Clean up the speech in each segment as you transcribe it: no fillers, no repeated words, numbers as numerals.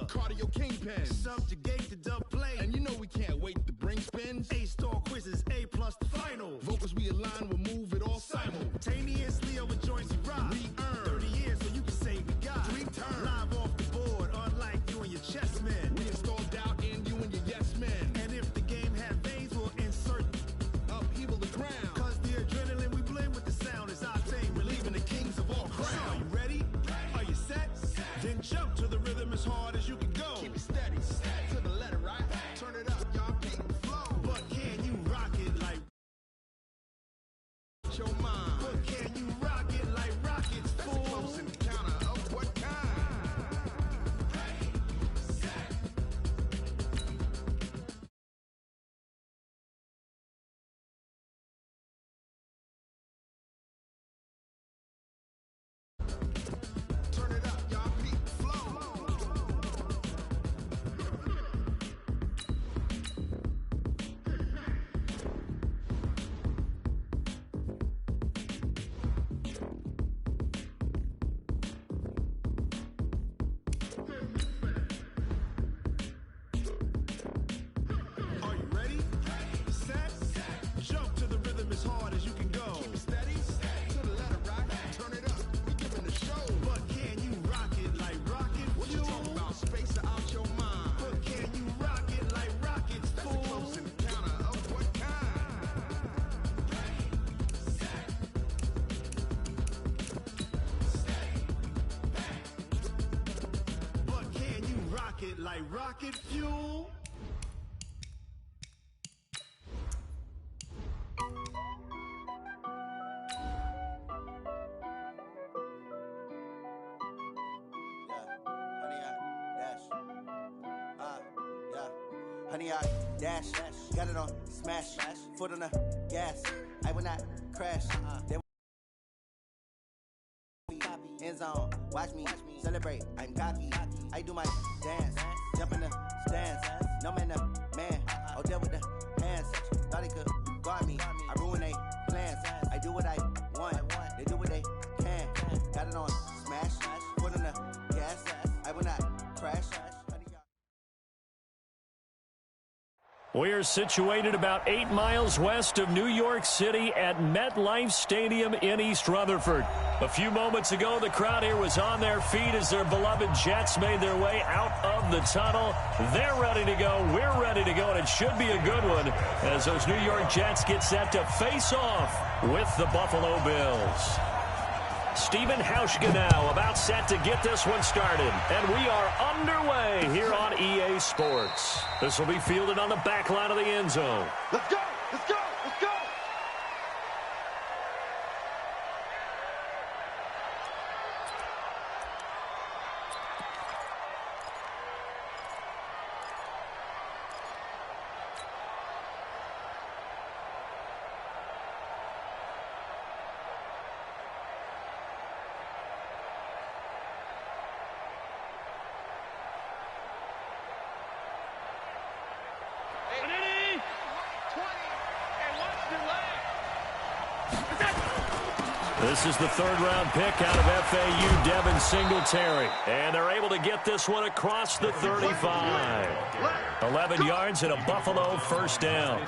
cardio kingpin, subjugate the dub play, and you know we can't wait to bring spins. A-star quizzes, A+ the final. Vocals we align, we'll move it all simultaneously over joints we rock. We earn 30 years, so you can say we got 3 turns live off the board, unlike you and your chess men. We install doubt in you and your yes men. And if the game had veins, we'll insert upheaval the crown. Cause the adrenaline we blend with the sound is our thing, relieving the kings of all crowns. So are you ready? Are you set? Then jump to the rhythm as hard as you can go. Keep it steady, to the letter, right? Turn it up, y'all, beat the flow. But can you rock it like your mind? But can you rock it like rockets, fool? That's a close encounter of what kind? Turn it up, y'all, beat the flow. Are you ready? Set? Jump to the rhythm as hard as you can go. Keep it steady, to the letter, right? Turn it up, we giving the show. But can you rock it like rocket fuel? What you talking about, space or out your mind? But can you rock it like rockets, fool? That's a close encounter of what kind? But can you rock it like rocket fuel? Honey, I dash, got it on smash, foot on the gas. I will not crash. They end zone, watch me celebrate. I'm cocky. I do my dance, jump in the stands. No man, the man. Oh, deal with the hands. Thought he could guard me. I ruin they plans. I do what I want. They do what they can. Got it on smash, foot on the gas. I will not crash. We're situated about 8 miles west of New York City at MetLife Stadium in East Rutherford. A few moments ago, the crowd here was on their feet as their beloved Jets made their way out of the tunnel. They're ready to go. We're ready to go, and it should be a good one as those New York Jets get set to face off with the Buffalo Bills. Stephen Hauschka now about set to get this one started. And we are underway here on EA Sports. This will be fielded on the back line of the end zone. Let's go! Let's go! Let's go! This is the third-round pick out of FAU, Devin Singletary. And they're able to get this one across the 35. 11 yards and a Buffalo first down.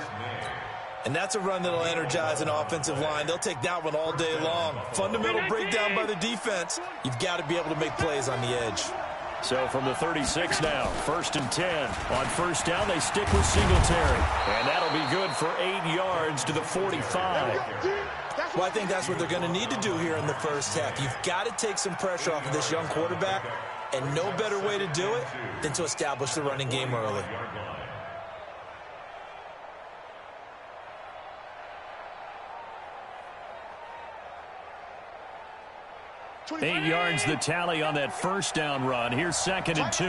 And that's a run that'll energize an offensive line. They'll take that one all day long. Fundamental breakdown by the defense. You've got to be able to make plays on the edge. So from the 36 now, 1st and 10. On first down, they stick with Singletary. And that'll be good for 8 yards to the 45. Well, I think that's what they're going to need to do here in the first half. You've got to take some pressure off of this young quarterback, and no better way to do it than to establish the running game early. 8 yards the tally on that first down run. Here's 2nd and 2.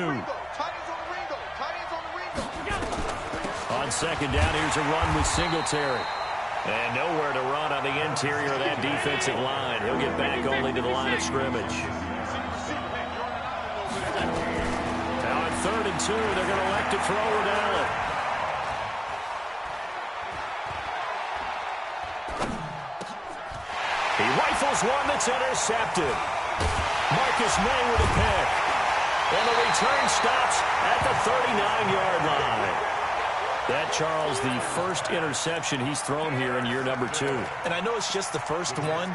On second down, here's a run with Singletary. And nowhere to run on the interior of that defensive line. He'll get back only to the line of scrimmage. Now on 3rd and 2, they're going to elect to throw with Allen. He rifles one that's intercepted. Marcus May with a pick. And the return stops at the 39-yard line. That, Charles, the first interception he's thrown here in year number 2. And I know it's just the first one,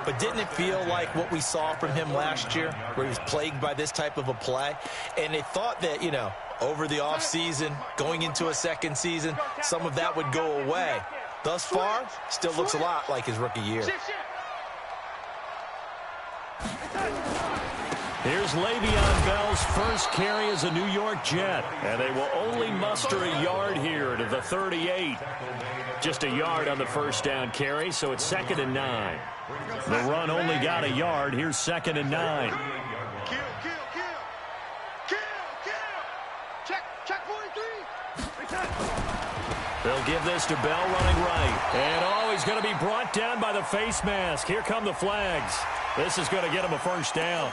but didn't it feel like what we saw from him last year, where he was plagued by this type of a play? And they thought that, you know, over the offseason, going into a second season, some of that would go away. Thus far, still looks a lot like his rookie year. Here's Le'Veon Bell's first carry as a New York Jet, and they will only muster a yard here to the 38. Just a yard on the first down carry, so it's 2nd and 9. The run only got a yard. Here's 2nd and 9. Kill. Check 43. They'll give this to Bell running right. And, he's going to be brought down by the face mask. Here come the flags. This is going to get him a first down.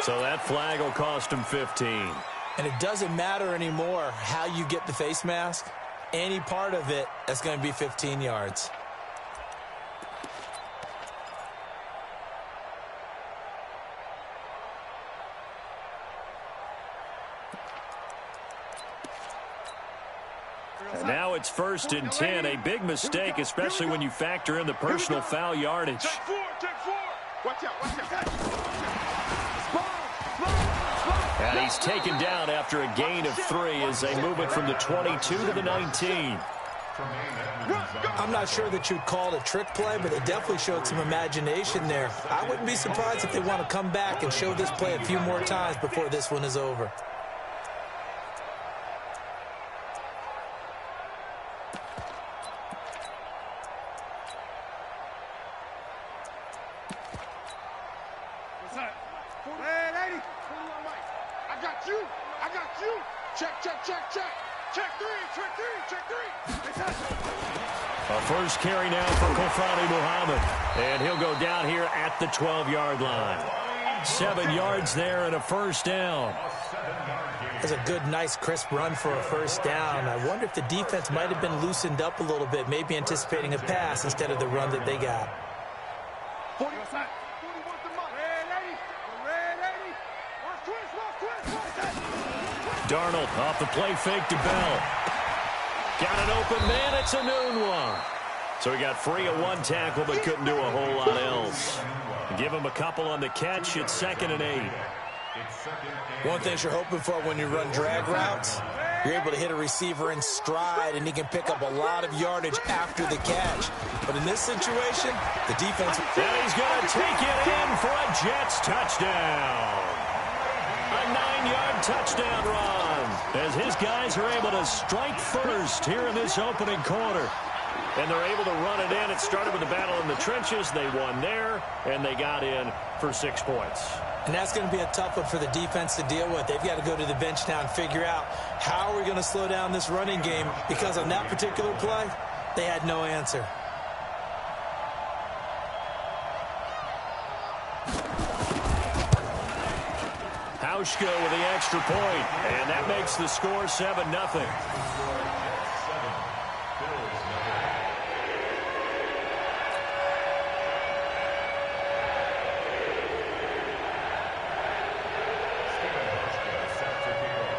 So that flag will cost him 15. And it doesn't matter anymore how you get the face mask. Any part of it, that's going to be 15 yards. And now it's 1st and 10. A big mistake, especially when you factor in the personal foul yardage. Take four. Watch out. And he's taken down after a gain of 3 as they move it from the 22 to the 19. I'm not sure that you'd call it a trick play, but it definitely showed some imagination there. I wouldn't be surprised if they want to come back and show this play a few more times before this one is over. A first carry now for Kofani Muhammad. And he'll go down here at the 12-yard line. 7 yards there and a first down. That's a good, nice, crisp run for a first down. I wonder if the defense might have been loosened up a little bit, maybe anticipating a pass instead of the run that they got. Darnold off the play fake to Bell. Got an open man. It's a noon one. So he got free of 1 tackle but couldn't do a whole lot else. Give him a couple on the catch. It's 2nd and 8. One thing you're hoping for when you run drag routes, you're able to hit a receiver in stride and he can pick up a lot of yardage after the catch. But in this situation, the defense... And he's going to take it in for a Jets touchdown. A 9-yard touchdown run as his guys are able to strike first here in this opening quarter. And they're able to run it in. It started with a battle in the trenches. They won there, and they got in for 6 points. And that's going to be a tough one for the defense to deal with. They've got to go to the bench now and figure out how are we going to slow down this running game, because on that particular play, they had no answer. Hauschka with the extra point, and that makes the score 7-0.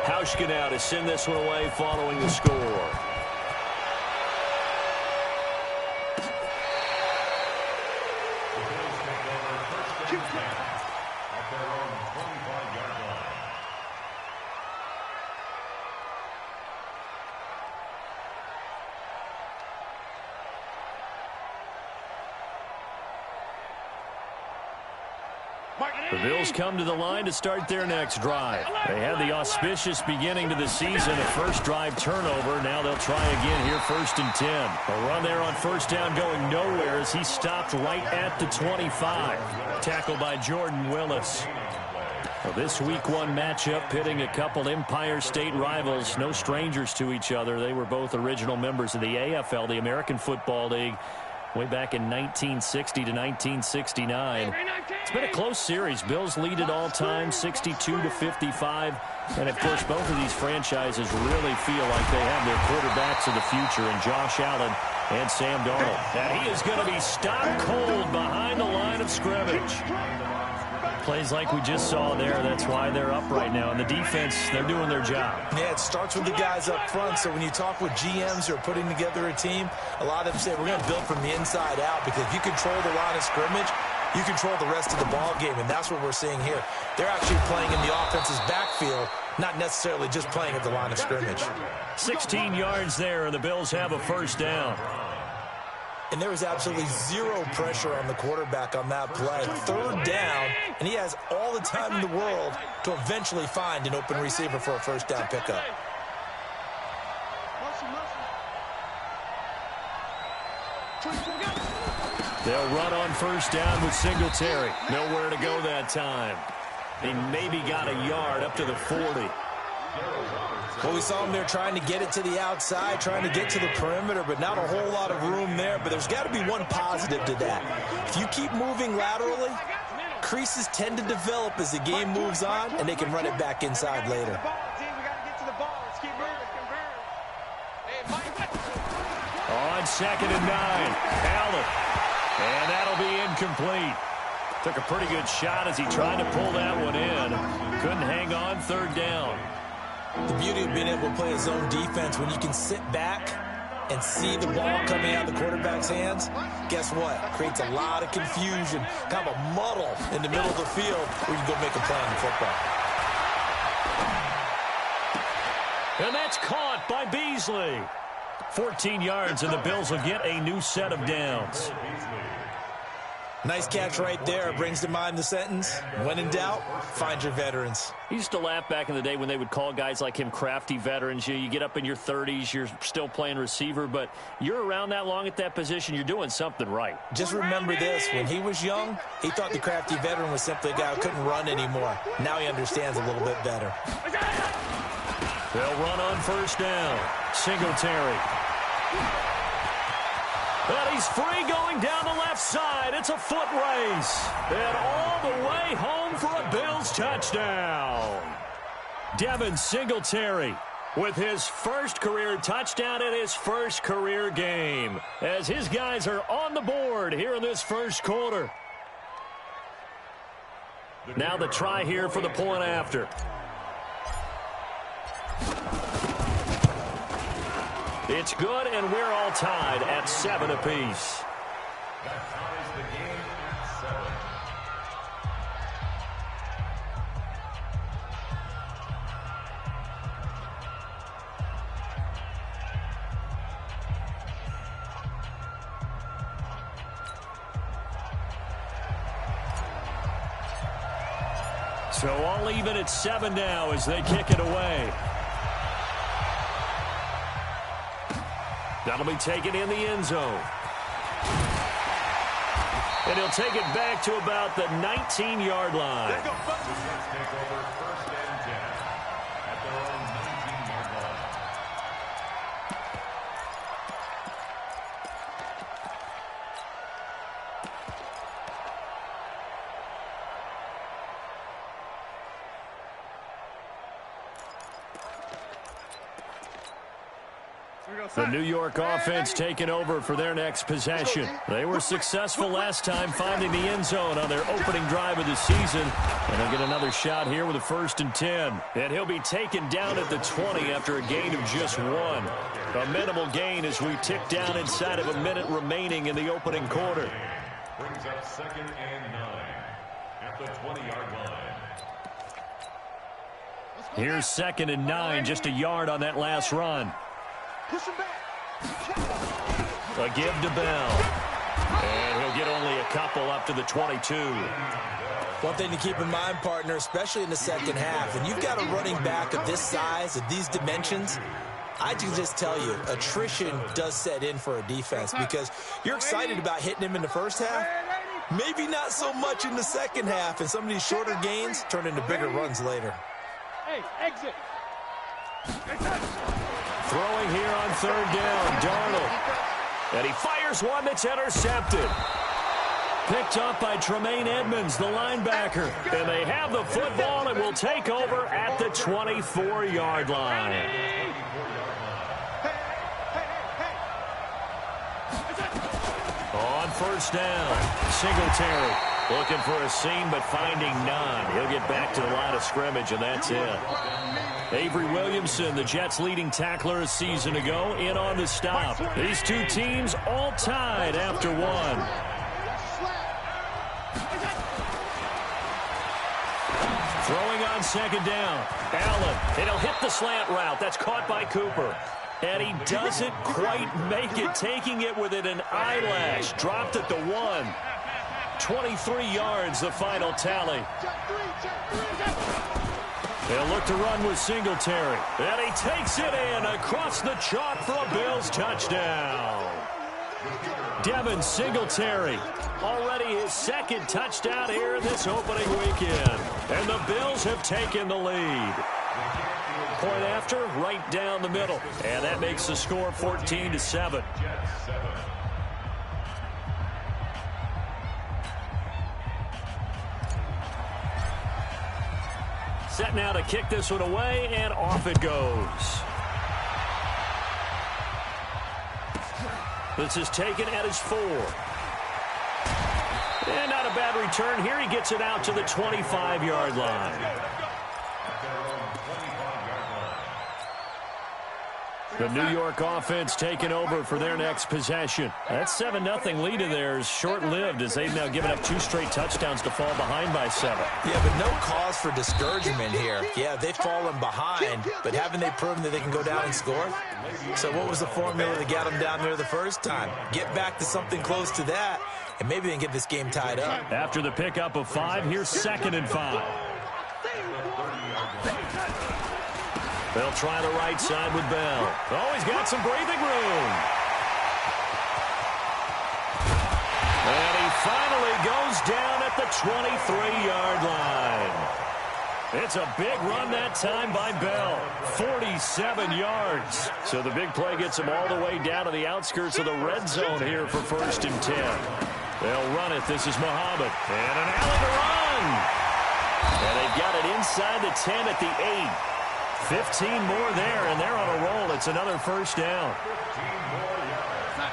Hauschka now to send this one away following the score. The Bills come to the line to start their next drive. They had the auspicious beginning to the season, a first drive turnover. Now they'll try again here, 1st and 10. A run there on first down going nowhere as he stopped right at the 25. Tackled by Jordan Willis. Well, this Week 1 matchup pitting a couple Empire State rivals, no strangers to each other. They were both original members of the AFL, the American Football League, way back in 1960 to 1969. It's been a close series. Bills lead it all time, 62-55. And, of course, both of these franchises really feel like they have their quarterbacks of the future in Josh Allen and Sam Darnold. And he is going to be stopped cold behind the line of scrimmage. Plays like we just saw there. That's why they're up right now. And the defense, they're doing their job. Yeah, it starts with the guys up front. So when you talk with GMs who are putting together a team, a lot of them say we're going to build from the inside out, because if you control the line of scrimmage, you control the rest of the ball game, and that's what we're seeing here. They're actually playing in the offense's backfield, not necessarily just playing at the line of scrimmage. 16 yards there, and the Bills have a first down. And there was absolutely zero pressure on the quarterback on that play. Third down, and he has all the time in the world to eventually find an open receiver for a first down pickup. They'll run on first down with Singletary. Nowhere to go that time. He maybe got a yard up to the 40. Well, we saw him there trying to get it to the outside, trying to get to the perimeter, but not a whole lot of room there. But there's got to be one positive to that. If you keep moving laterally, creases tend to develop as the game moves on, and they can run it back inside later. On 2nd and 9, Allen. And that'll be incomplete. Took a pretty good shot as he tried to pull that one in. Couldn't hang on, third down. The beauty of being able to play a zone defense, when you can sit back and see the ball coming out of the quarterback's hands, guess what? Creates a lot of confusion, kind of a muddle in the middle of the field where you can go make a play on the football. And that's caught by Beasley. 14 yards, and the Bills will get a new set of downs. Nice catch right there. Brings to mind the sentence, when in doubt, find your veterans. I used to laugh back in the day when they would call guys like him crafty veterans. You get up in your 30s, you're still playing receiver, but you're around that long at that position, you're doing something right. Just remember this, when he was young, he thought the crafty veteran was simply a guy who couldn't run anymore. Now he understands a little bit better. They'll run on first down. Singletary. But he's free going down the left side. It's a foot race. And all the way home for a Bills touchdown. Devin Singletary with his first career touchdown in his first career game, as his guys are on the board here in this first quarter. Now the try here for the point after. It's good, and we're all tied at 7 apiece. That ties the game at 7. So all even at 7 now as they kick it away. That'll be taken in the end zone. And he'll take it back to about the 19-yard line. Let's take over 1st and 10 at their own 19-yard line. The New York offense taking over for their next possession. They were successful last time finding the end zone on their opening drive of the season. And they'll get another shot here with a 1st and 10. And he'll be taken down at the 20 after a gain of just 1. A minimal gain as we tick down inside of a minute remaining in the opening quarter. Brings up 2nd and 9 at the 20-yard line. Here's 2nd and 9, just a yard on that last run. A give to Bell. And he'll get only a couple up to the 22. One thing to keep in mind, partner, especially in the second half, when you've got a running back of this size, of these dimensions, I can just tell you, attrition does set in for a defense, because you're excited about hitting him in the first half, maybe not so much in the second half, and some of these shorter gains turn into bigger runs later. Hey, exit. Throwing here on 3rd down, Darnold. And he fires one that's intercepted. Picked up by Tremaine Edmonds, the linebacker. And they have the football and will take over at the 24-yard line. On 1st down, Singletary. Looking for a seam, but finding none. He'll get back to the line of scrimmage, and that's it. Avery Williamson, the Jets' leading tackler a season ago, in on the stop. These two teams all tied after one. Throwing on second down. Allen, and he'll hit the slant route. That's caught by Cooper. And he doesn't quite make it, taking it within an eyelash. Dropped at the 1. 23 yards, the final tally. They'll look to run with Singletary. And he takes it in across the chalk for a Bills touchdown. Devin Singletary, already his second touchdown here in this opening weekend. And the Bills have taken the lead. Point after, right down the middle. And that makes the score 14-7. Set now to kick this one away, and off it goes. This is taken at his 4. And not a bad return here. He gets it out to the 25-yard line. The New York offense taking over for their next possession. That 7-0 lead of theirs short-lived as they've now given up 2 straight touchdowns to fall behind by 7. Yeah, but no cause for discouragement here. Yeah, they've fallen behind, but haven't they proven that they can go down and score? So what was the formula that got them down there the first time? Get back to something close to that, and maybe they can get this game tied up. After the pickup of 5, here's 2nd and 5. They'll try the right side with Bell. Oh, he's got some breathing room. And he finally goes down at the 23-yard line. It's a big run that time by Bell. 47 yards. So the big play gets him all the way down to the outskirts of the red zone here for 1st and 10. They'll run it. This is Muhammad. And an Allen to run. And they've got it inside the 10 at the 8. 15 more there, and they're on a roll. It's another 1st down.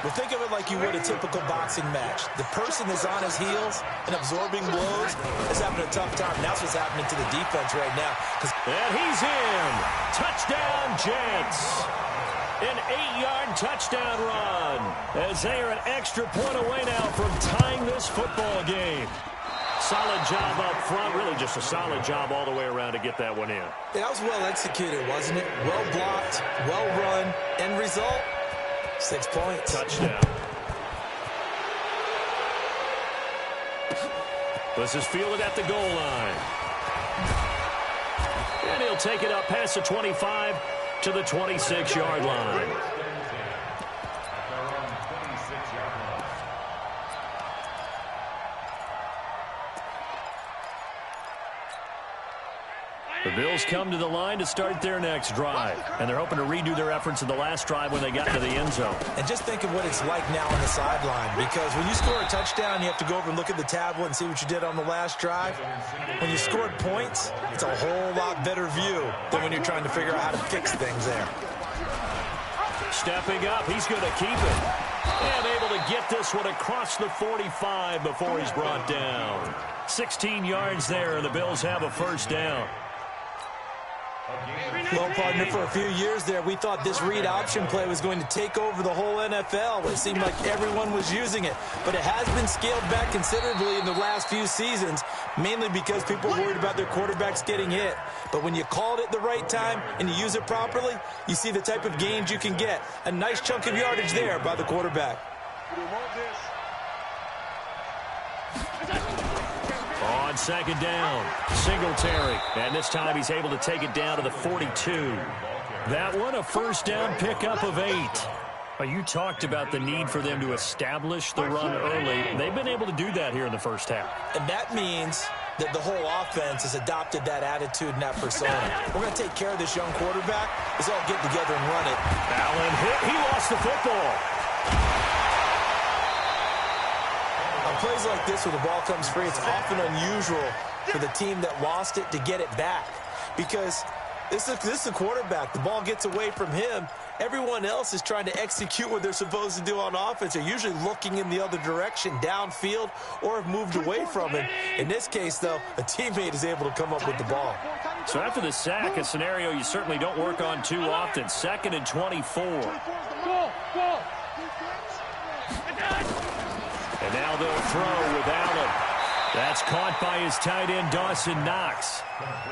Well, think of it like you would a typical boxing match. The person is on his heels and absorbing blows is having a tough time. That's what's happening to the defense right now. And he's in. Touchdown, Jets. An 8-yard touchdown run as they are an extra point away now from tying this football game. Solid job up front, really just a solid job all the way around to get that one in. That was well executed, wasn't it? Well blocked, well run. End result, 6 points. Touchdown. This is fielded at the goal line. And he'll take it up past the 25 to the 26-yard line. The Bills come to the line to start their next drive, and they're hoping to redo their efforts in the last drive when they got into the end zone. And just think of what it's like now on the sideline, because when you score a touchdown, you have to go over and look at the tablet and see what you did on the last drive. When you scored points, it's a whole lot better view than when you're trying to figure out how to fix things there. Stepping up, he's going to keep it. And able to get this one across the 45 before he's brought down. 16 yards there, and the Bills have a 1st down. Well, partner, for a few years there, we thought this read option play was going to take over the whole NFL. It seemed like everyone was using it. But it has been scaled back considerably in the last few seasons, mainly because people are worried about their quarterbacks getting hit. But when you call it at the right time and you use it properly, you see the type of gains you can get. A nice chunk of yardage there by the quarterback. On 2nd down, Singletary. And this time he's able to take it down to the 42. That one a 1st down pickup of 8. Well, you talked about the need for them to establish the run early. They've been able to do that here in the 1st half. And that means that the whole offense has adopted that attitude and that persona. We're going to take care of this young quarterback. Let's all get together and run it. Allen hit. He lost the football. On plays like this where the ball comes free, it's often unusual for the team that lost it to get it back. Because this is a quarterback. The ball gets away from him, everyone else is trying to execute what they're supposed to do on offense. They're usually looking in the other direction, downfield, or have moved away from it. In this case, though, a teammate is able to come up with the ball. So after the sack, a scenario you certainly don't work on too often. 2nd and 24. And now they'll throw with Allen. That's caught by his tight end, Dawson Knox.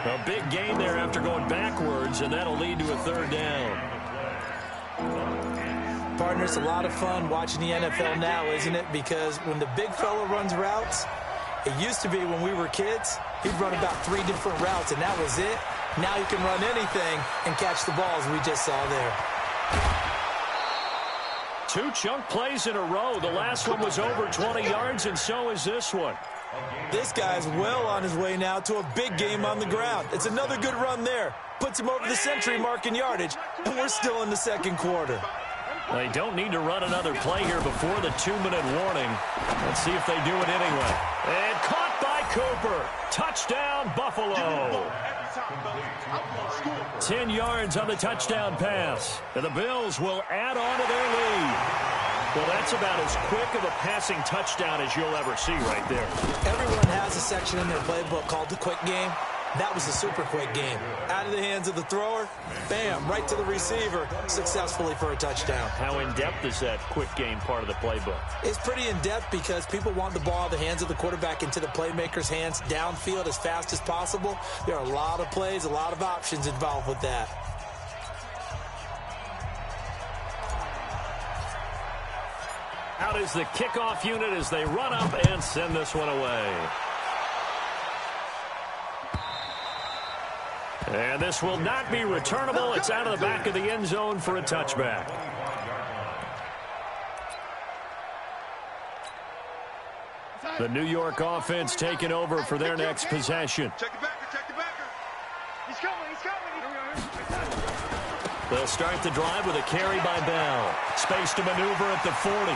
A big gain there after going backwards, and that'll lead to a 3rd down. Partner, it's a lot of fun watching the NFL now, isn't it? Because when the big fella runs routes, it used to be when we were kids, he'd run about 3 different routes, and that was it. Now he can run anything and catch the balls we just saw there. 2 chunk plays in a row. The last one was over 20 yards, and so is this one. This guy's well on his way now to a big game on the ground. It's another good run there. Puts him over the century mark in yardage, and we're still in the 2nd quarter. They don't need to run another play here before the 2-minute warning. Let's see if they do it anyway. And caught by Cooper. Touchdown, Buffalo. 10 yards on the touchdown pass. And the Bills will add on to their lead. Well, that's about as quick of a passing touchdown as you'll ever see right there. Everyone has a section in their playbook called the quick game. That was a super quick game. Out of the hands of the thrower, bam, right to the receiver, successfully for a touchdown. How in-depth is that quick game part of the playbook? It's pretty in-depth because people want the ball out of the hands of the quarterback into the playmaker's hands downfield as fast as possible. There are a lot of plays, a lot of options involved with that. Out is the kickoff unit as they run up and send this one away. And this will not be returnable. It's out of the back of the end zone for a touchback. The New York offense taking over for their next possession. Check the backer, check the backer. He's coming, he's coming. They'll start the drive with a carry by Bell. Space to maneuver at the 40.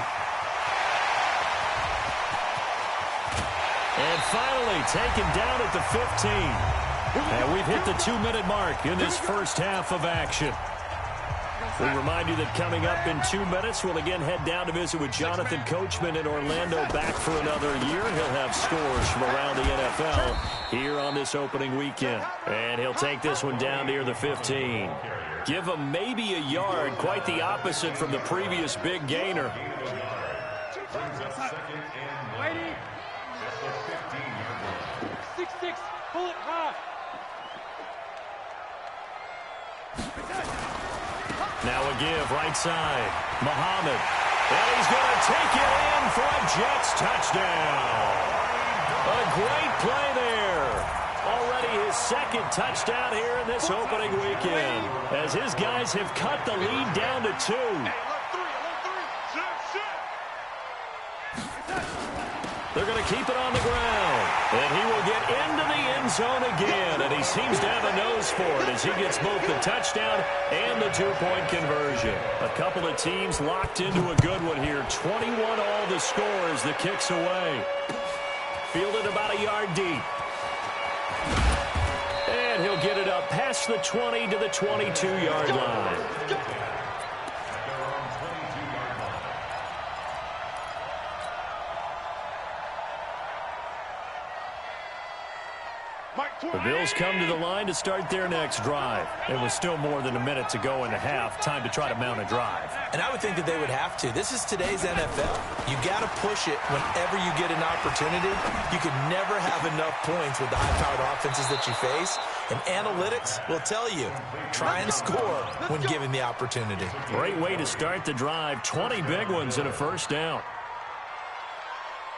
And finally taken down at the 15. And we've hit the 2-minute mark in this first half of action. We remind you that coming up in 2 minutes, we'll again head down to visit with Jonathan Coachman in Orlando, back for another year. He'll have scores from around the NFL here on this opening weekend. And he'll take this one down near the 15. Give him maybe a yard, quite the opposite from the previous big gainer. Waiting. 6-6, pull it high. Now a give, right side. Muhammad. And he's going to take it in for a Jets touchdown. A great play there. Already his 2nd touchdown here in this opening weekend, as his guys have cut the lead down to 2. They're going to keep it on the ground. And he will get into the end zone again. And he seems to have a nose for it as he gets both the touchdown and the 2-point conversion. A couple of teams locked into a good one here. 21 all the score as the kick's away. Fielded about a yard deep. And he'll get it up past the 20 to the 22-yard line. The Bills come to the line to start their next drive. It was still more than a minute to go in the half. Time to try to mount a drive. And I would think that they would have to. This is today's NFL. You got to push it whenever you get an opportunity. You can never have enough points with the high-powered offenses that you face. And analytics will tell you, try and score when given the opportunity. Great way to start the drive. 20 big ones and a first down.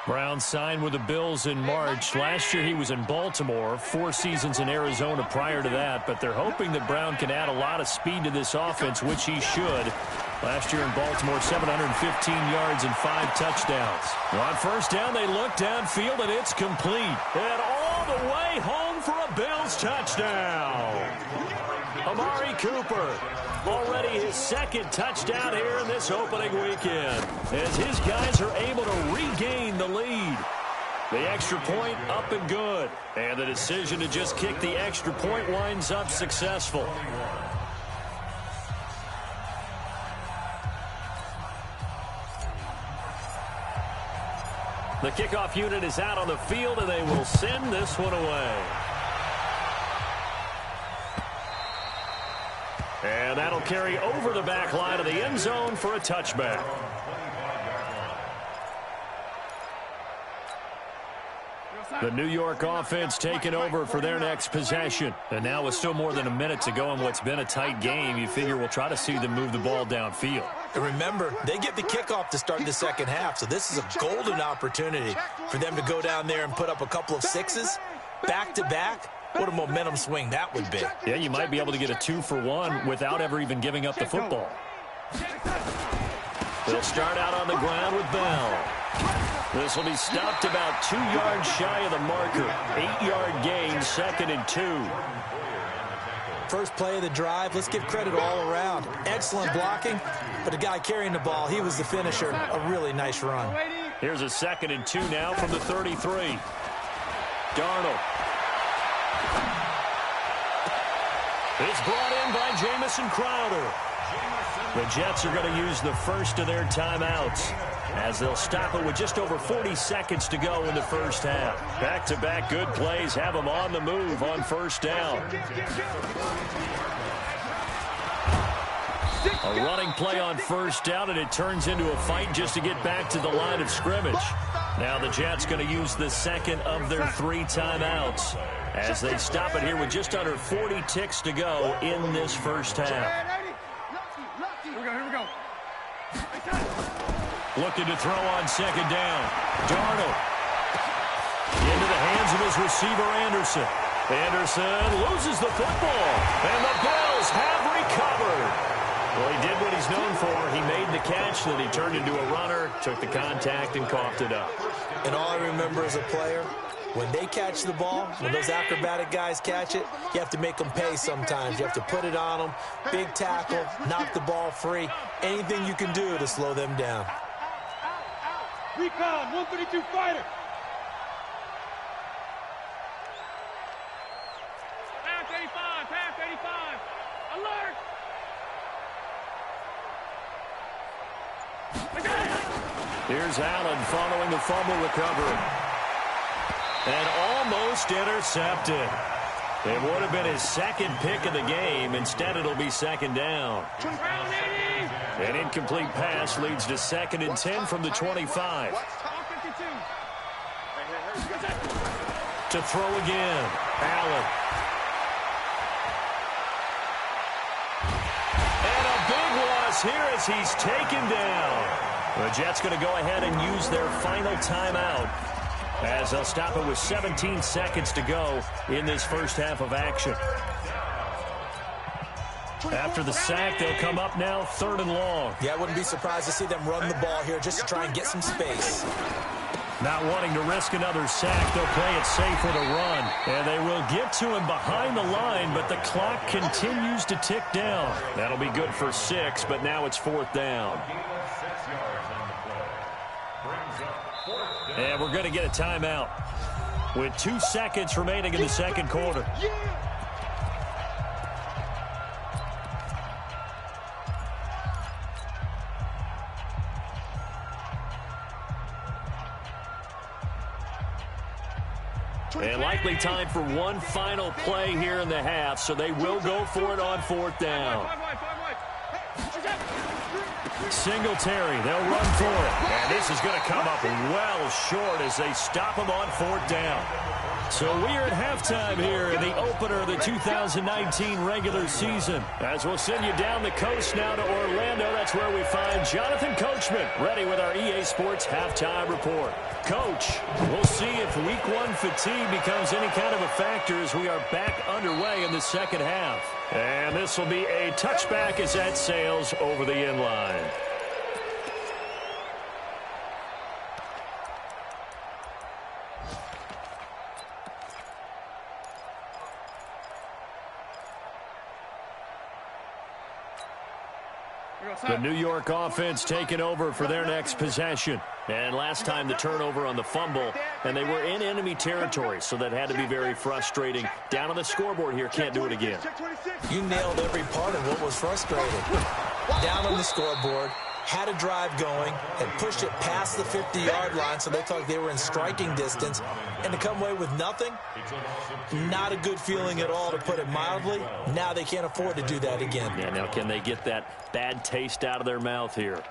Brown signed with the Bills in March. Last year he was in Baltimore, 4 seasons in Arizona prior to that, but they're hoping that Brown can add a lot of speed to this offense, which he should. Last year in Baltimore, 715 yards and 5 touchdowns. On first down, they look downfield, and it's complete. And all the way home for a Bills touchdown. Amari Cooper. Already his 2nd touchdown here in this opening weekend, as his guys are able to regain the lead. The extra point up and good. And the decision to just kick the extra point winds up successful. The kickoff unit is out on the field, and they will send this one away. And that'll carry over the back line of the end zone for a touchback. The New York offense taking over for their next possession. And now with still more than a minute to go in what's been a tight game, you figure we'll try to see them move the ball downfield. And remember, they get the kickoff to start the second half, so this is a golden opportunity for them to go down there and put up a couple of sixes back-to-back. What a momentum swing that would be. Yeah, you might be able to get a 2-for-1 without ever even giving up the football. They'll start out on the ground with Bell. This will be stopped about 2 yards shy of the marker. 8-yard gain, 2nd and 2. First play of the drive, let's give credit all around. Excellent blocking, but the guy carrying the ball, he was the finisher. A really nice run. Here's a 2nd and 2 now from the 33. Darnold. It's brought in by Jamison Crowder. The Jets are going to use the first of their timeouts as they'll stop it with just over 40 seconds to go in the first half. Back-to-back good plays have them on the move on first down. A running play on first down, and it turns into a fight just to get back to the line of scrimmage. Now the Jets going to use the second of their 3 timeouts as they stop it here with just under 40 ticks to go in this first half. Here we go. Looking to throw on second down. Darnold. Into the hands of his receiver, Anderson. Anderson loses the football, and the Bills have recovered. Well, he did what he's known for. He made the catch, then he turned into a runner, took the contact, and coughed it up. And all I remember as a player, when they catch the ball, when those acrobatic guys catch it, you have to make them pay sometimes. You have to put it on them, big tackle, knock the ball free. Anything you can do to slow them down. Recon, 132 fighter. Pass 85. Alert. Here's Allen following the fumble recovery. And almost intercepted. It would have been his second pick of the game. Instead, it'll be second down. An incomplete pass leads to 2nd and 10 from the 25. To throw again. Allen. And a big loss here as he's taken down. The Jets going to go ahead and use their final timeout as they'll stop it with 17 seconds to go in this first half of action. After the sack, they'll come up now 3rd and long. Yeah, I wouldn't be surprised to see them run the ball here just to try and get some space. Not wanting to risk another sack, they'll play it safe with a run. And they will get to him behind the line, but the clock continues to tick down. That'll be good for 6, but now it's 4th down. And we're going to get a timeout with 2 seconds remaining in the second quarter. And likely time for one final play here in the half, so they will go for it on 4th down. Singletary, they'll run for it. And this is going to come up well short as they stop him on 4th down. So we are at halftime here in the opener of the 2019 regular season. As we'll send you down the coast now to Orlando, that's where we find Jonathan Coachman ready with our EA Sports halftime report. Coach, we'll see if week 1 fatigue becomes any kind of a factor as we are back underway in the second half. And this will be a touchback as that sails over the end line. The New York offense taking over for their next possession. And last time the turnover on the fumble, and they were in enemy territory, so that had to be very frustrating. Down on the scoreboard here, can't do it again. You nailed every part of what was frustrating. Down on the scoreboard, had a drive going and pushed it past the 50-yard line so they thought they were in striking distance, and to come away with nothing, not a good feeling at all, to put it mildly. Now they can't afford to do that again. Yeah, now can they get that bad taste out of their mouth here?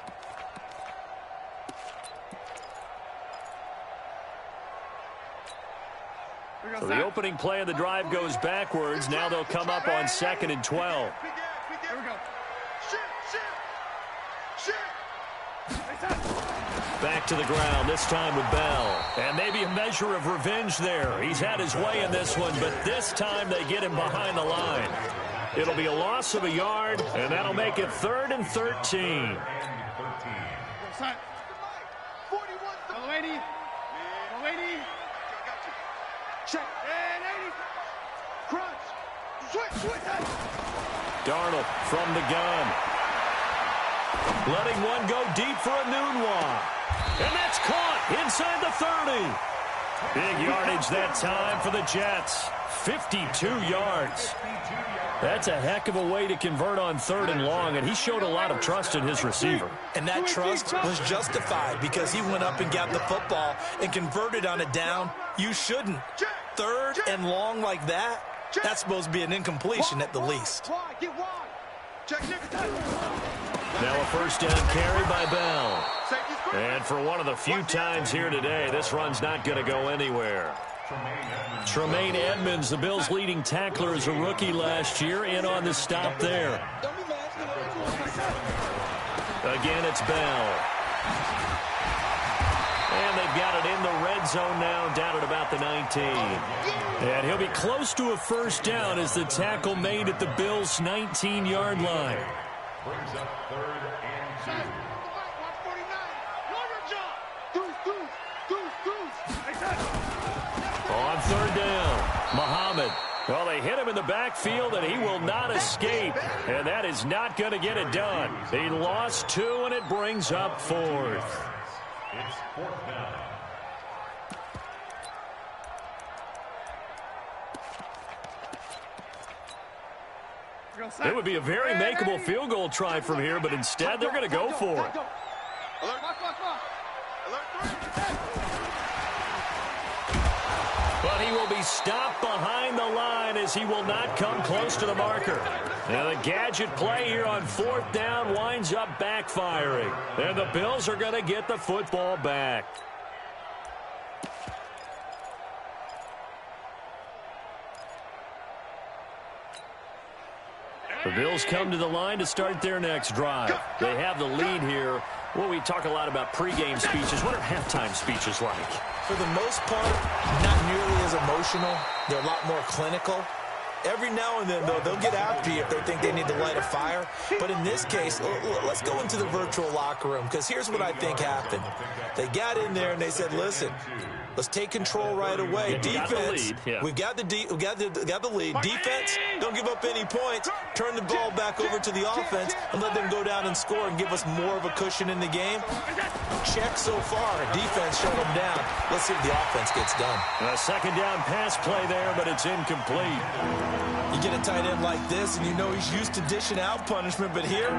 So the opening play of the drive goes backwards. Now they'll come up on 2nd and 12. Here we go. Back to the ground, this time with Bell. And maybe a measure of revenge there. He's had his way in this one, but this time they get him behind the line. It'll be a loss of a yard, and that'll make it 3rd and 13. Check. And 80. Crunch. Switch. Darnold from the gun. Letting one go deep for a Nunwa. And that's caught inside the 30. Big yardage that time for the Jets. 52 yards. That's a heck of a way to convert on 3rd and long, and he showed a lot of trust in his receiver. And that trust was justified because he went up and got the football and converted on a down. You shouldn't. 3rd and long like that, that's supposed to be an incompletion at the least. Now a first down carry by Bell. And for one of the few times here today, this run's not going to go anywhere. Tremaine Edmonds, the Bills' leading tackler as a rookie last year, in on the stop there. Again, it's Bell. And they've got it in the red zone now, down at about the 19. And he'll be close to a first down as the tackle made at the Bills' 19-yard line. Brings up 3rd and 2. On 3rd down, Muhammad. Well, they hit him in the backfield, and he will not escape. And that is not going to get it done. He lost 2, and it brings up 4th. It's 4th down. It would be a very makeable field goal try from here, but instead they're going to go for it. But he will be stopped behind the line as he will not come close to the marker. Now the gadget play here on 4th down winds up backfiring. And the Bills are going to get the football back. The Bills come to the line to start their next drive. They have the lead here. Well, we talk a lot about pregame speeches. What are halftime speeches like? For the most part, not nearly as emotional. They're a lot more clinical. Every now and then, though, they'll get after you if they think they need to light a fire. But in this case, let's go into the virtual locker room, because here's what I think happened. They got in there and they said, listen, let's take control right away. Defense, we've got the lead. Defense, don't give up any points. Turn the ball back over to the offense and let them go down and score and give us more of a cushion in the game. Check so far. Defense shut them down. Let's see if the offense gets done. A 2nd down pass play there, but it's incomplete. You get a tight end like this, and you know he's used to dishing out punishment, but here,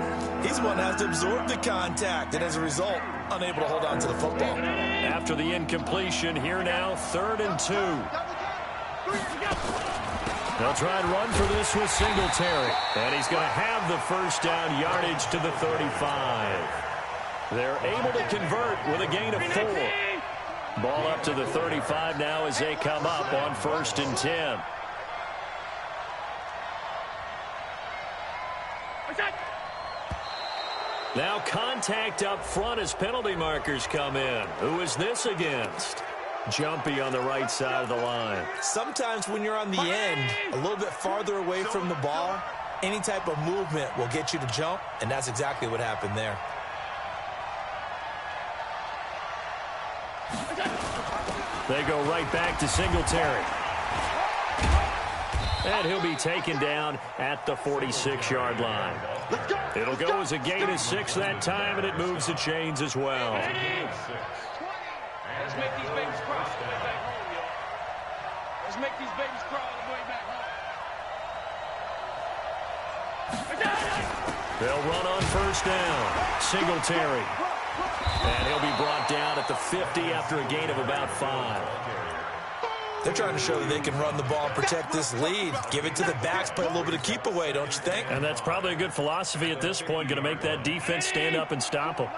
he's the one that has to absorb the contact, and as a result, unable to hold on to the football. After the incompletion, here now, 3rd and 2. They'll try and run for this with Singletary, and he's going to have the first down yardage to the 35. They're able to convert with a gain of 4. Ball up to the 35 now as they come up on 1st and 10. Now contact up front as penalty markers come in. Who is this against? Jumpy on the right side of the line. Sometimes when you're on the end, a little bit farther away from the ball, any type of movement will get you to jump, and that's exactly what happened there. They go right back to Singletary. And he'll be taken down at the 46-yard line. It'll go as a gain of 6 that time, and it moves the chains as well. Let's make these babies cry on the way back home, yo. Let's make these babies cry on the way back home. They'll run on first down. Singletary. And he'll be brought down at the 50 after a gain of about 5. They're trying to show that they can run the ball and protect this lead. Give it to the backs, play a little bit of keep away, don't you think? And that's probably a good philosophy at this point, going to make that defense stand up and stop them.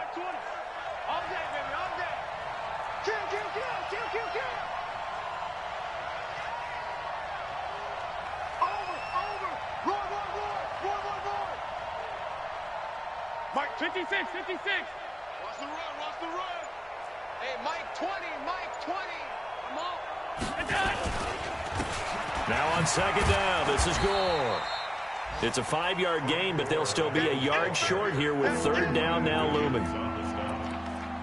Mike, 56. Watch the run. Hey, Mike 20. Come on. Now on second down, this is Gore. It's a 5-yard gain, but they'll still be a yard short here with third down now looming.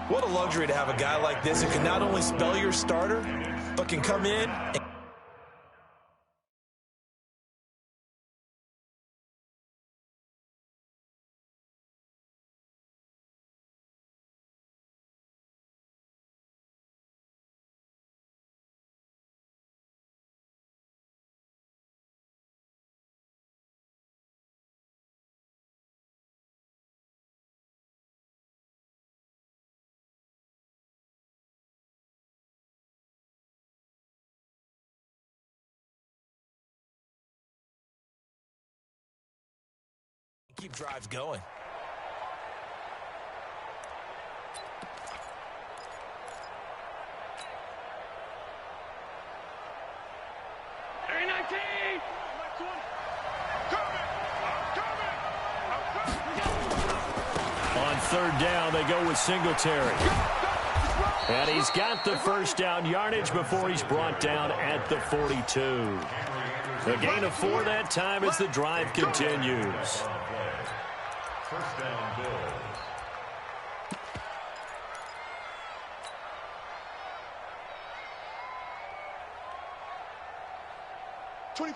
What a luxury to have a guy like this who can not only spell your starter, but can come in and keep drives going. On third down, they go with Singletary. And he's got the first down yardage before he's brought down at the 42. A gain of 4 that time as the drive continues. First down, Bills.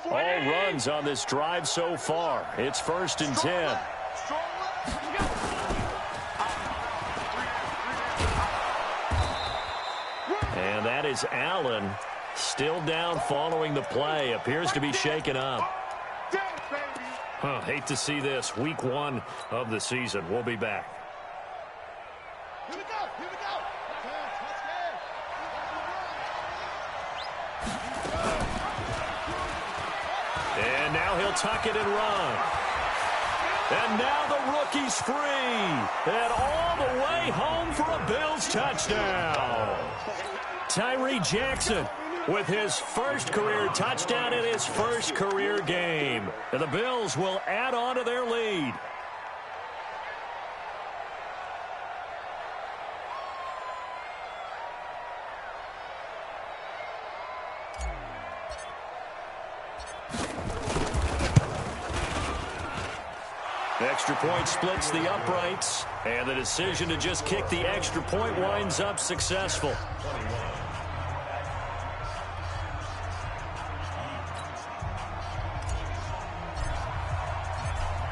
All runs on this drive so far. It's 1st and 10. And that is Allen, still down following the play. Appears to be shaken up. Hate to see this. Week 1 of the season. We'll be back. Here we go. And now he'll tuck it and run. And now the rookie's free. And all the way home for a Bills touchdown. Tyree Jackson with his first career touchdown in his first career game. And the Bills will add on to their lead. Extra point splits the uprights, and the decision to just kick the extra point winds up successful.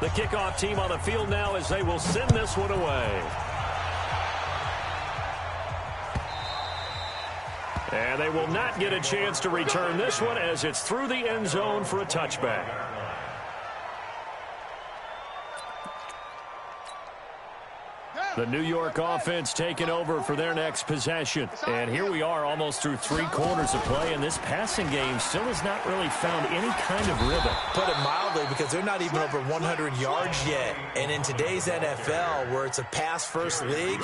The kickoff team on the field now as they will send this one away. And they will not get a chance to return this one as it's through the end zone for a touchback. The New York offense taking over for their next possession. And here we are almost through 3 quarters of play, and this passing game still has not really found any kind of rhythm. Put it mildly, because they're not even over 100 yards yet. And in today's NFL, where it's a pass-first league,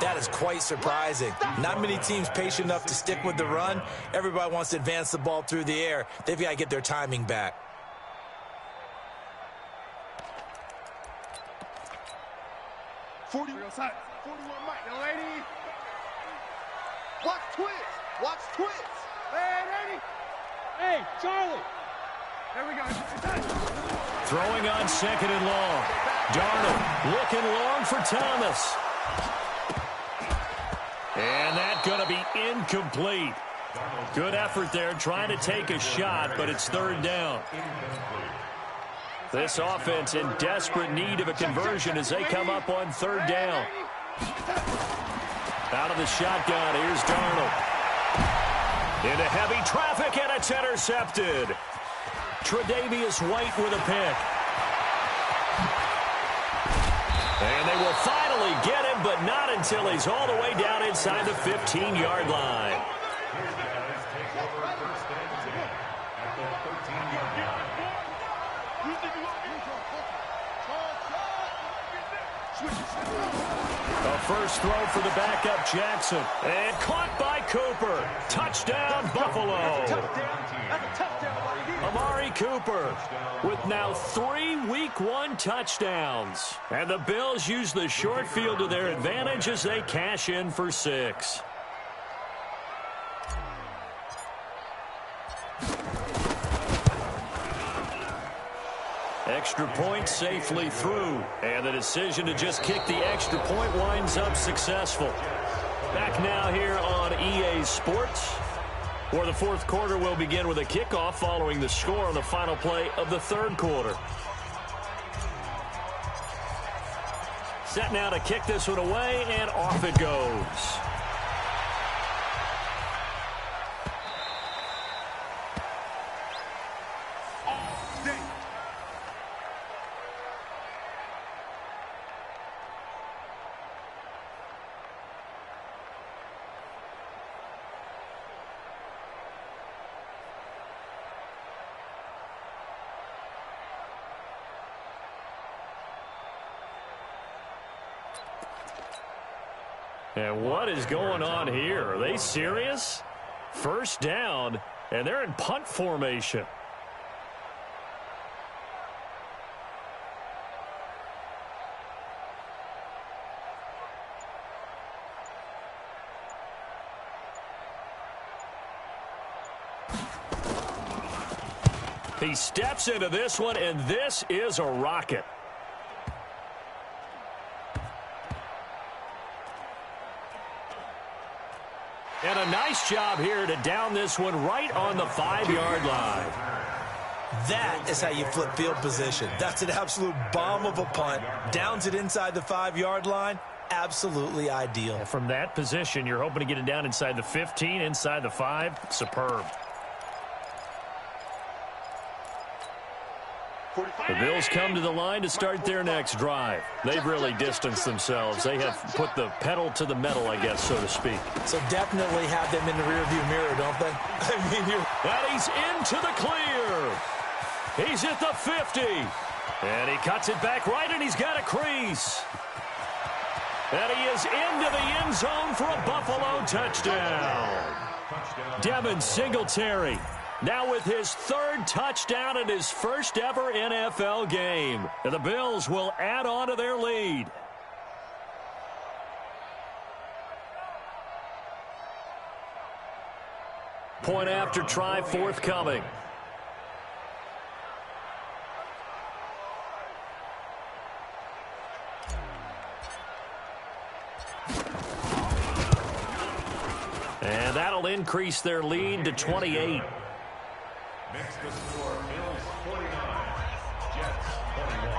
that is quite surprising. Not many teams patient enough to stick with the run. Everybody wants to advance the ball through the air. They've got to get their timing back. 40 outside. 41 Mike, young lady. Watch twist. Hey, ready? Hey, Charlie. There we go. Throwing on 2nd and long. Darnold looking long for Thomas. And that's going to be incomplete. Good effort there trying to take a shot, but it's 3rd down. This offense in desperate need of a conversion as they come up on 3rd down. Out of the shotgun, here's Darnold. Into heavy traffic, and it's intercepted. Tre'Davious White with a pick. And they will finally get him, but not until he's all the way down inside the 15-yard line. A first throw for the backup Jackson. And caught by Cooper. Touchdown, Buffalo. Amari Cooper with now 3 Week 1 touchdowns. And the Bills use the short field to their advantage as they cash in for 6. Extra point safely through. And the decision to just kick the extra point winds up successful. Back now here on EA Sports, where the fourth quarter will begin with a kickoff following the score on the final play of the third quarter. Set now to kick this one away, and off it goes. And what is going on here? Are they serious? First down, and they're in punt formation. He steps into this one, and this is a rocket. And a nice job here to down this one right on the 5-yard line. That is how you flip field position. That's an absolute bomb of a punt. Downs it inside the 5-yard line. Absolutely ideal. And from that position, you're hoping to get it down inside the 15, inside the 5. Superb. The Bills come to the line to start their next drive. They've really distanced themselves. They have put the pedal to the metal, I guess, so to speak. So definitely have them in the rearview mirror, don't they? And he's into the clear. He's at the 50. And he cuts it back right, and he's got a crease. And he is into the end zone for a Buffalo touchdown. Devin Singletary now with his 3rd touchdown in his first ever NFL game. And the Bills will add on to their lead. Point after try forthcoming. And that'll increase their lead to 28. Makes the score Bills 49, Jets 21.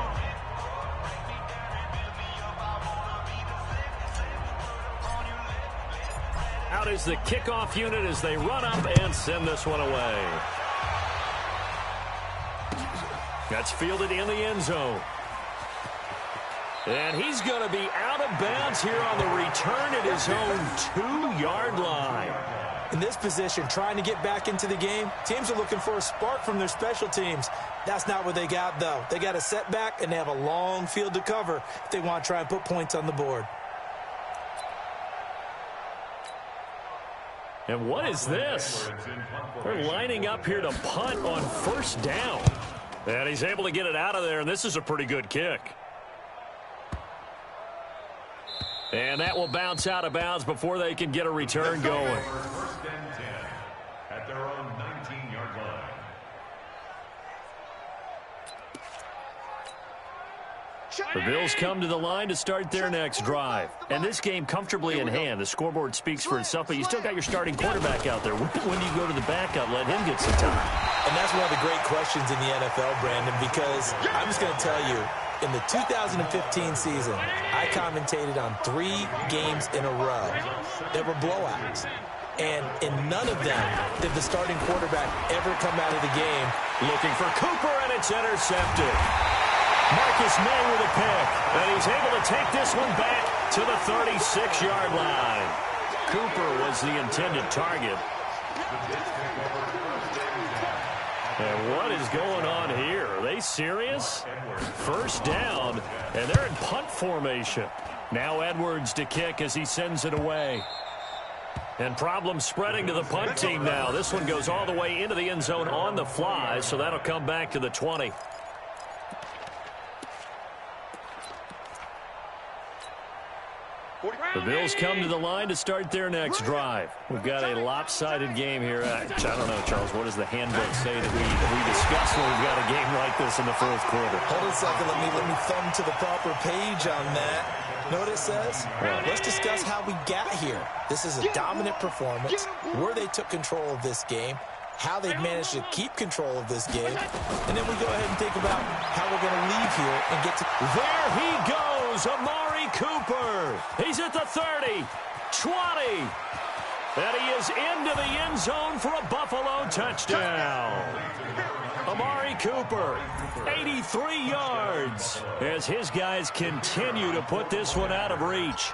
Out is the kickoff unit as they run up and send this one away. That's fielded in the end zone. And he's going to be out of bounds here on the return at his own 2-yard line. In this position, trying to get back into the game, teams are looking for a spark from their special teams. That's not what they got, though. They got a setback, and they have a long field to cover if they want to try and put points on the board. And what is this? They're lining up here to punt on first down. And he's able to get it out of there, and this is a pretty good kick. And that will bounce out of bounds before they can get a return going. First and 10 at their own 19-yard line. The Bills come to the line to start their next drive. And this game comfortably in hand. The scoreboard speaks for itself, but you still got your starting quarterback out there. When do you go to the backup, let him get some time? And that's one of the great questions in the NFL, Brandon, because I'm just going to tell you, in the 2015 season, I commentated on 3 games in a row that were blowouts. And in none of them did the starting quarterback ever come out of the game looking for Cooper, and it's intercepted. Marcus May with a pick. And he's able to take this one back to the 36-yard line. Cooper was the intended target. And what is going on here? Are they serious? First down, and they're in punt formation. Now Edwards to kick as he sends it away. And problems spreading to the punt team now. This one goes all the way into the end zone on the fly, so that'll come back to the 20. The Bills come to the line to start their next drive. We've got a lopsided game here. I don't know, Charles, what does the handbook say that we discuss when we've got a game like this in the fourth quarter? Hold a second. Let me thumb to the proper page on that. Know what it says? Well, let's discuss how we got here. This is a dominant performance, where they took control of this game, how they've managed to keep control of this game, and then we go ahead and think about how we're going to leave here and get to... There he goes, Amari Cooper. He's at the 30, 20, and he is into the end zone for a Buffalo touchdown. Amari Cooper, 83 yards, as his guys continue to put this one out of reach.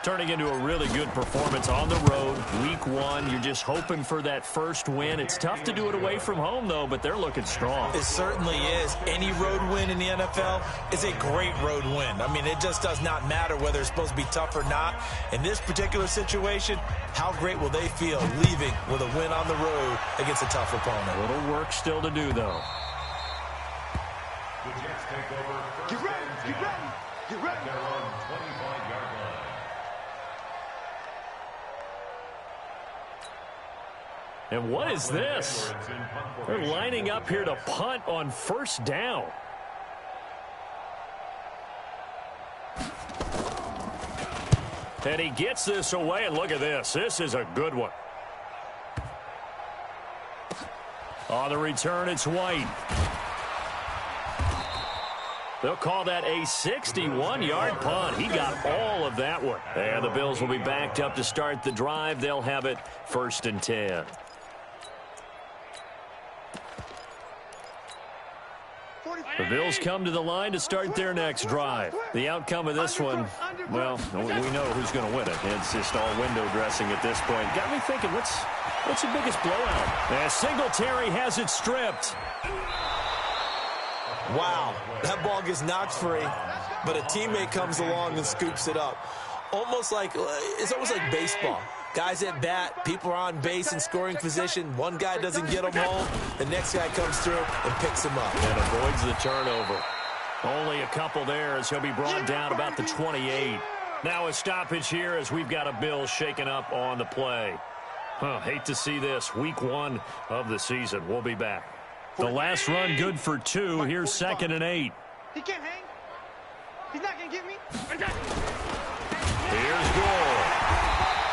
Turning into a really good performance on the road. Week 1, you're just hoping for that first win. It's tough to do it away from home, though, but they're looking strong. It certainly is. Any road win in the NFL is a great road win. I mean, it just does not matter whether it's supposed to be tough or not. In this particular situation, how great will they feel leaving with a win on the road against a tough opponent? A little work still to do, though. The Jets take over first Get ready, and 10 get ready, get ready. at their own 25-yard line. And what is this? They're lining up here to punt on first down. And he gets this away, and look at this. This is a good one. On the return, it's White. They'll call that a 61-yard punt. He got all of that one. And the Bills will be backed up to start the drive. They'll have it first and 10. The Bills come to the line to start their next drive. The outcome of this one, well, we know who's going to win it. It's just all window dressing at this point. Got me thinking, what's the biggest blowout? And Singletary has it stripped. Wow, that ball gets knocked free, but a teammate comes along and scoops it up. It's almost like baseball. Guys at bat, people are on base in scoring position. One guy doesn't get him home. The next guy comes through and picks him up. And avoids the turnover. Only a couple there as he'll be brought down about the 28. Now a stoppage here as we've got a Bill shaken up on the play. Hate to see this. Week 1 of the season. We'll be back. The last run good for 2. Here's 2nd and 8. He can't hang. He's not going to get me. Here's Gore.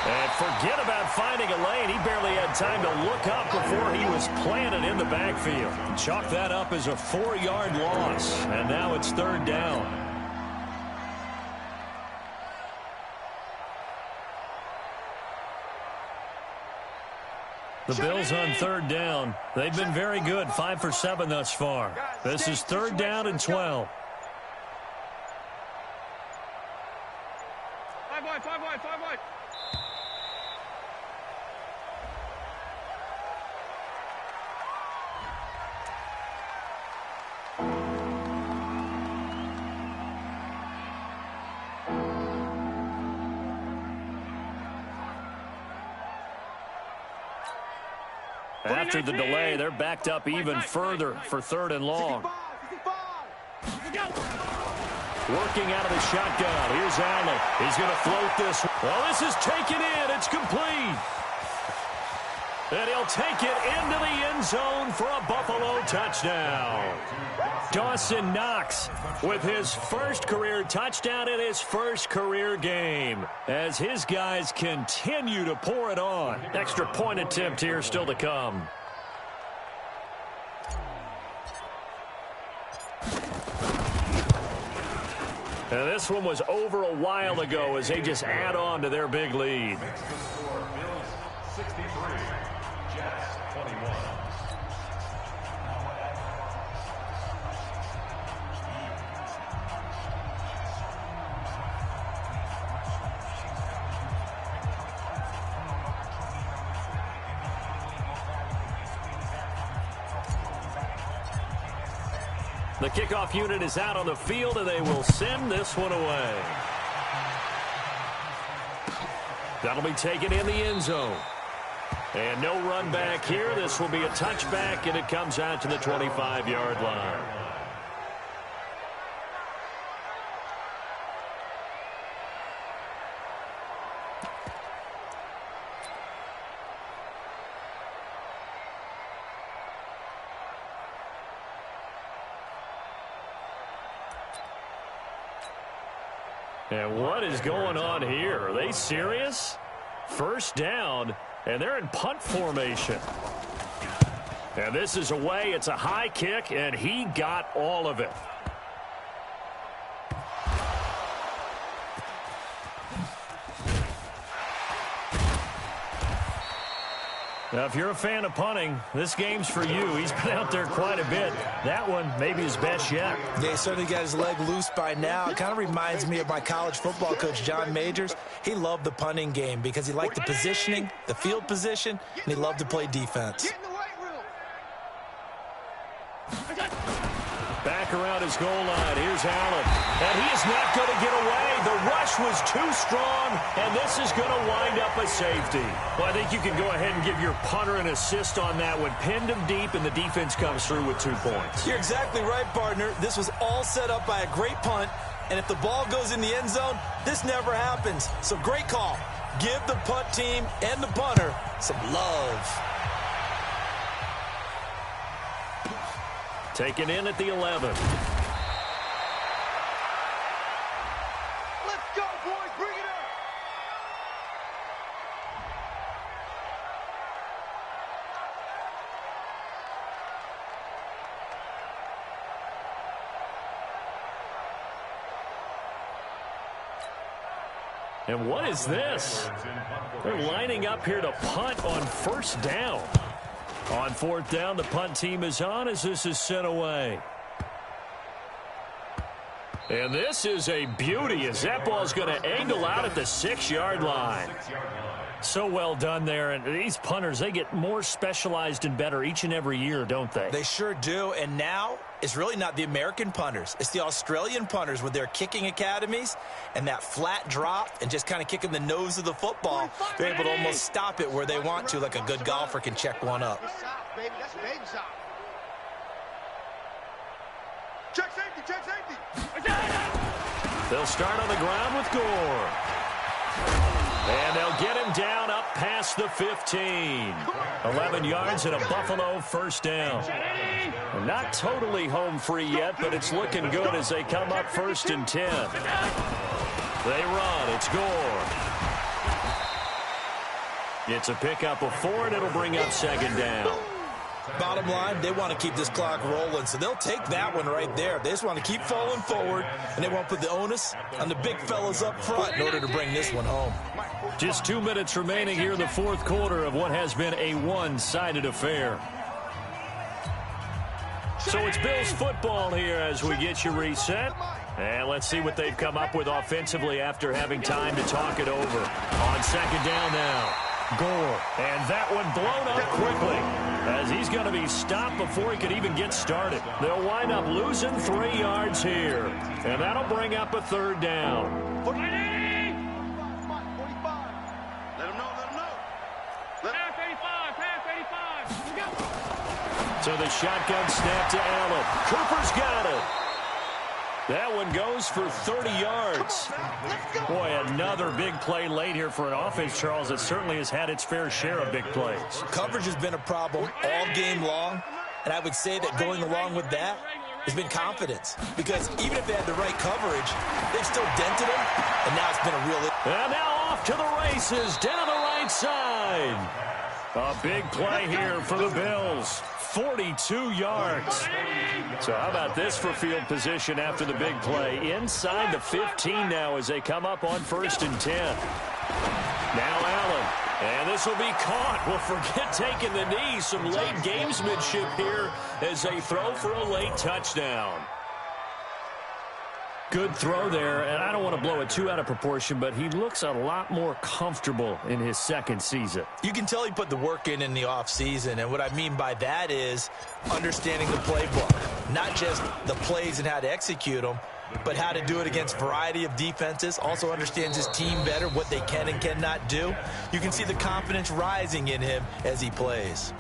And forget about finding a lane. He barely had time to look up before he was planted in the backfield. Chalk that up as a 4-yard loss. And now it's 3rd down. The Bills on 3rd down. They've been very good, 5 for 7 thus far. This is 3rd down and 12. 5 wide, 5 wide, 5 wide. After the delay, they're backed up even further for 3rd and long. Working out of the shotgun. Here's Allen. He's going to float this. Well, this is taken in. It's complete. And he'll take it into the end zone for a Buffalo touchdown. Dawson Knox with his first career touchdown in his first career game as his guys continue to pour it on. Extra point attempt here still to come. And this one was over a while ago as they just add on to their big lead. Next to score, Bills 63, Jets 21. The kickoff unit is out on the field, and they will send this one away. That'll be taken in the end zone. And no run back here. This will be a touchback, and it comes out to the 25-yard line. And what is going on here? Are they serious? First down, and they're in punt formation. And this is away. It's a high kick, and he got all of it. Now, if you're a fan of punting, this game's for you. He's been out there quite a bit. That one, maybe his best yet. Yeah, he certainly got his leg loose by now. It kind of reminds me of my college football coach, John Majors. He loved the punting game because he liked the positioning, the field position, and he loved to play defense. Back around his goal line. Here's Allen. And he is not going to get away. The rush was too strong, and this is going to wind up a safety. Well, I think you can go ahead and give your punter an assist on that one. Pinned him deep, and the defense comes through with 2 points. You're exactly right, partner. This was all set up by a great punt, and if the ball goes in the end zone, this never happens. So great call. Give the punt team and the punter some love. Taken in at the 11. Let's go, boys. Bring it up. And what is this? They're lining up here to punt on first down. On fourth down, the punt team is on as this is sent away. And this is a beauty as that ball is going to angle out at the 6-yard line. So well done there. And these punters, they get more specialized and better each and every year, don't they? They sure do. And now it's really not the American punters. It's the Australian punters with their kicking academies and that flat drop and just kind of kicking the nose of the football. They're able to almost stop it where they want to, like a good golfer can check one up. That's baby shot. Check safety, check safety. They'll start on the ground with Gore. And they'll get him down up past the 15. 11 yards and a Buffalo first down. And not totally home free yet, but it's looking good as they come up 1st and 10. They run. It's Gore. It's a pickup of 4, and it'll bring up 2nd down. Bottom line, they want to keep this clock rolling, so they'll take that one right there. They just want to keep falling forward, and they won't put the onus on the big fellas up front in order to bring this one home. Just 2 minutes remaining here in the 4th quarter of what has been a one-sided affair. So it's Bills football here as we get you reset. And let's see what they've come up with offensively after having time to talk it over. On 2nd down now, Gore. And that one blown up quickly as he's going to be stopped before he could even get started. They'll wind up losing 3 yards here. And that'll bring up a 3rd down. 45. Let him know, let him know. Pass 85. So the shotgun snap to Allen. Cooper's got it. That one goes for 30 yards. Boy, another big play late here for an offense, Charles, that certainly has had its fair share of big plays. Coverage has been a problem all game long, and I would say that going along with that has been confidence. Because even if they had the right coverage, they've still dented them, and now it's been a real... And now off to the races, down the right side. A big play here for the Bills. 42 yards. So how about this for field position after the big play? Inside the 15 now as they come up on 1st and 10. Now Allen. And this will be caught. Well, forget taking the knee. Some late gamesmanship here as they throw for a late touchdown. Good throw there, and I don't want to blow it too out of proportion, but he looks a lot more comfortable in his 2nd season. You can tell he put the work in the offseason, and what I mean by that is understanding the playbook. not just the plays and how to execute them, but how to do it against a variety of defenses. Also understands his team better, what they can and cannot do. You can see the confidence rising in him as he plays.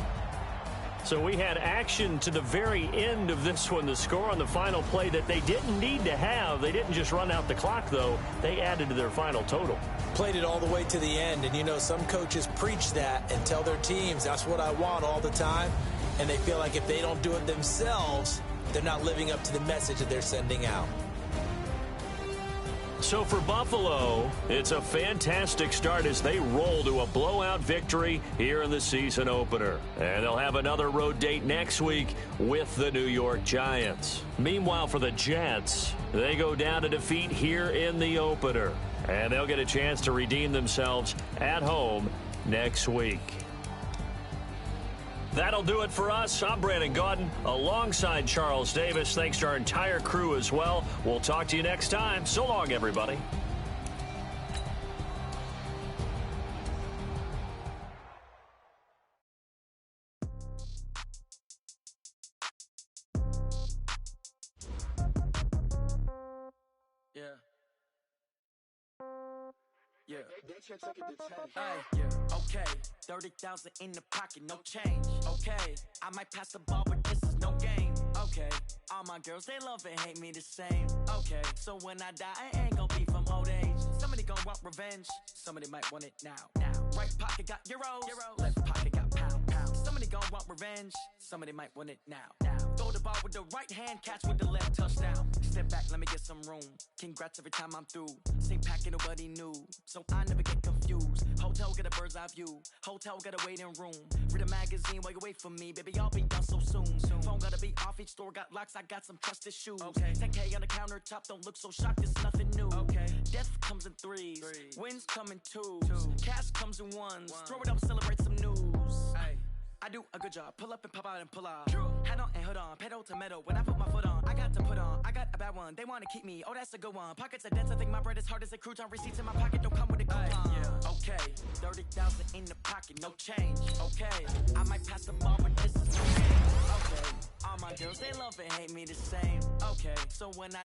So we had action to the very end of this one. The score on the final play that they didn't need to have. They didn't just run out the clock, though. They added to their final total. Played it all the way to the end. And, you know, some coaches preach that and tell their teams, that's what I want all the time. And they feel like if they don't do it themselves, they're not living up to the message that they're sending out. So for Buffalo, it's a fantastic start as they roll to a blowout victory here in the season opener. And they'll have another road date next week with the New York Giants. Meanwhile, for the Jets, they go down to defeat here in the opener. And they'll get a chance to redeem themselves at home next week. That'll do it for us. I'm Brandon Gaudin alongside Charles Davis. Thanks to our entire crew as well. We'll talk to you next time. So long, everybody. Yeah. Hey, yeah. Okay. 30,000 in the pocket, no change. Okay. I might pass the ball, but this is no game. Okay. All my girls, they love and hate me the same. Okay. So when I die, I ain't gonna be from old age. Somebody gonna want revenge. Somebody might want it now. Right pocket got euros. Left pocket got pounds. Somebody gonna want revenge. Somebody might want it now. Throw the ball with the right hand, catch with the left, touchdown. Step back, let me get some room. Congrats every time I'm through. Same packet, nobody knew. So I never get confused. Hotel get a bird's eye view. Hotel got a waiting room. Read a magazine while you wait for me. Baby, I'll be done so soon. Phone gotta be off, each store got locks. I got some trusted shoes. 10K on the countertop, don't look so shocked, it's nothing new. Death comes in threes. Wins come in twos. Cash comes in ones. Throw it up, celebrate some news. I do a good job. Pull up and pop out and pull out. Head on and hood on. Pedal to metal. When I put my foot on, I got to put on. I got a bad one. They want to keep me. Oh, that's a good one. Pockets are dense. I think my bread is hard as a crouton. Receipts in my pocket don't come with a coupon. Okay. 30,000 in the pocket. No change. Okay. I might pass the ball, but this is no game. Okay. All my girls, they love and hate me the same. Okay. So when I